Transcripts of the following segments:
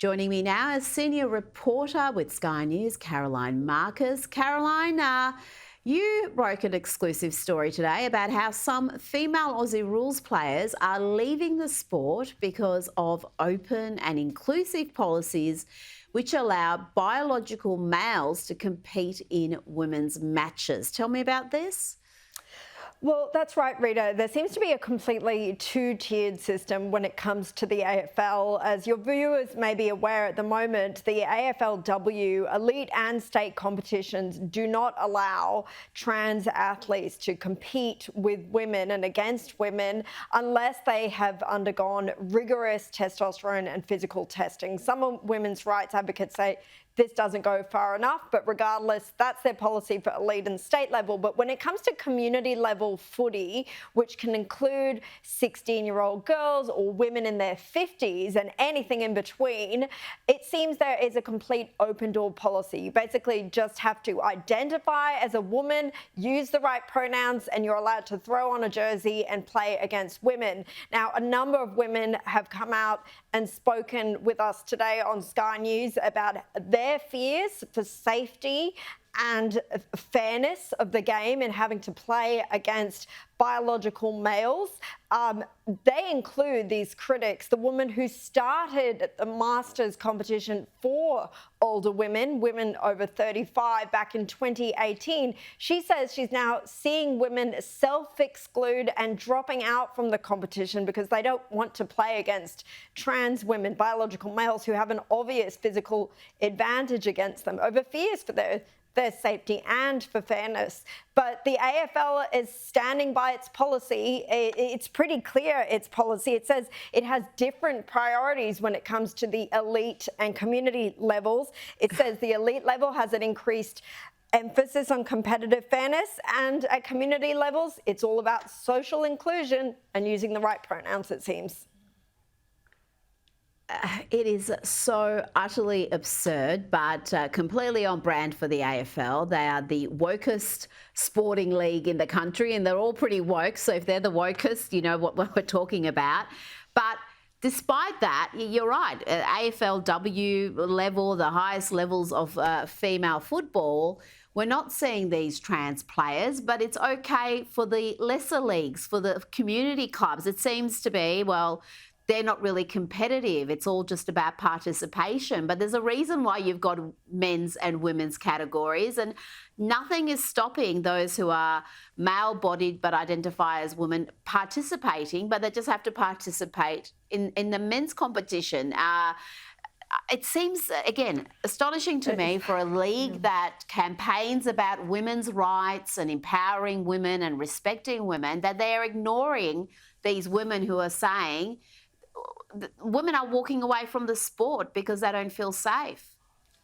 Joining me now is senior reporter with Sky News, Caroline Marcus. Caroline, you broke an exclusive story today about how some female Aussie rules players are leaving the sport because of open and inclusive policies which allow biological males to compete in women's matches. Tell me about this. Well, that's right, Rita. There seems to be a completely two-tiered system when it comes to the AFL. As your viewers may be aware at the moment, the AFLW elite and state competitions do not allow trans athletes to compete with women and against women unless they have undergone rigorous testosterone and physical testing. Some women's rights advocates say this doesn't go far enough, but regardless, that's their policy for elite and state level. But when it comes to community level footy, which can include 16-year-old girls or women in their 50s and anything in between, it seems there is a complete open door policy. You basically just have to identify as a woman, use the right pronouns, and you're allowed to throw on a jersey and play against women. Now, a number of women have come out and spoken with us today on Sky News about their fears for safety and fairness of the game and having to play against biological males. They include, these critics, the woman who started the Masters competition for older women, women over 35, back in 2018. She says she's now seeing women self-exclude and dropping out from the competition because they don't want to play against trans women, biological males who have an obvious physical advantage against them over fears for their safety and for fairness. But the AFL is standing by its policy. It's pretty clear, its policy. It says it has different priorities when it comes to the elite and community levels. It says the elite level has an increased emphasis on competitive fairness, and at community levels, it's all about social inclusion and using the right pronouns, it seems. It is so utterly absurd, but completely on brand for the AFL. They are the wokest sporting league in the country, and they're all pretty woke. So if they're the wokest, you know what we're talking about. But despite that, you're right. At AFLW level, the highest levels of female football, we're not seeing these trans players, but it's okay for the lesser leagues, for the community clubs. It seems to be, well, they're not really competitive. It's all just about participation. But there's a reason why you've got men's and women's categories, and nothing is stopping those who are male-bodied but identify as women participating, but they just have to participate in the men's competition. It seems, again, astonishing to me for a league that campaigns about women's rights and empowering women and respecting women, that they're ignoring these women who are saying women are walking away from the sport because they don't feel safe.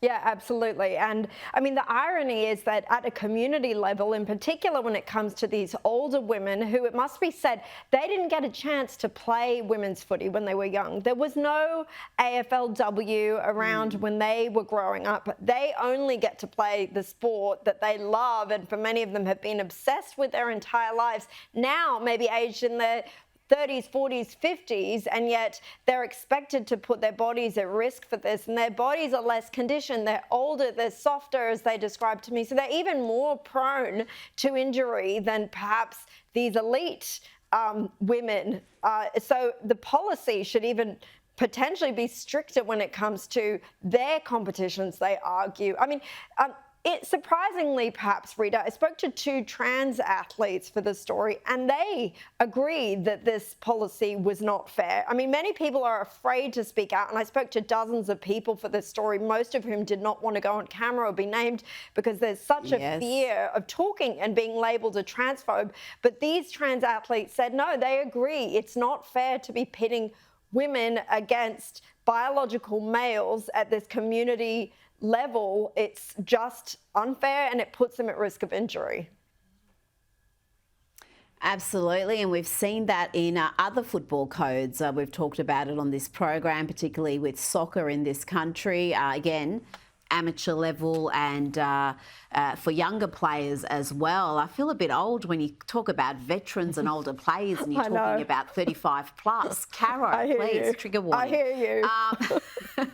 Yeah, absolutely. And I mean, the irony is that at a community level, in particular when it comes to these older women who, it must be said, they didn't get a chance to play women's footy when they were young. There was no AFLW around when they were growing up. They only get to play the sport that they love, and for many of them have been obsessed with their entire lives. Now, maybe aged in their 30s, 40s, 50s, and yet they're expected to put their bodies at risk for this, and their bodies are less conditioned, they're older, they're softer, as they described to me, so they're even more prone to injury than perhaps these elite women. So the policy should even potentially be stricter when it comes to their competitions, they argue. I mean, surprisingly, perhaps, Rita, I spoke to two trans athletes for the story, and they agreed that this policy was not fair. I mean, many people are afraid to speak out, and I spoke to dozens of people for this story, most of whom did not want to go on camera or be named because there's such a fear of talking and being labelled a transphobe. But these trans athletes said, no, they agree. It's not fair to be pitting women against biological males at this community level. It's just unfair, and it puts them at risk of injury. Absolutely, and we've seen that in other football codes. We've talked about it on this program, particularly with soccer in this country. Again, amateur level and for younger players as well. I feel a bit old when you talk about veterans and older players and you're talking about 35 plus. Caro, please, trigger warning. I hear you.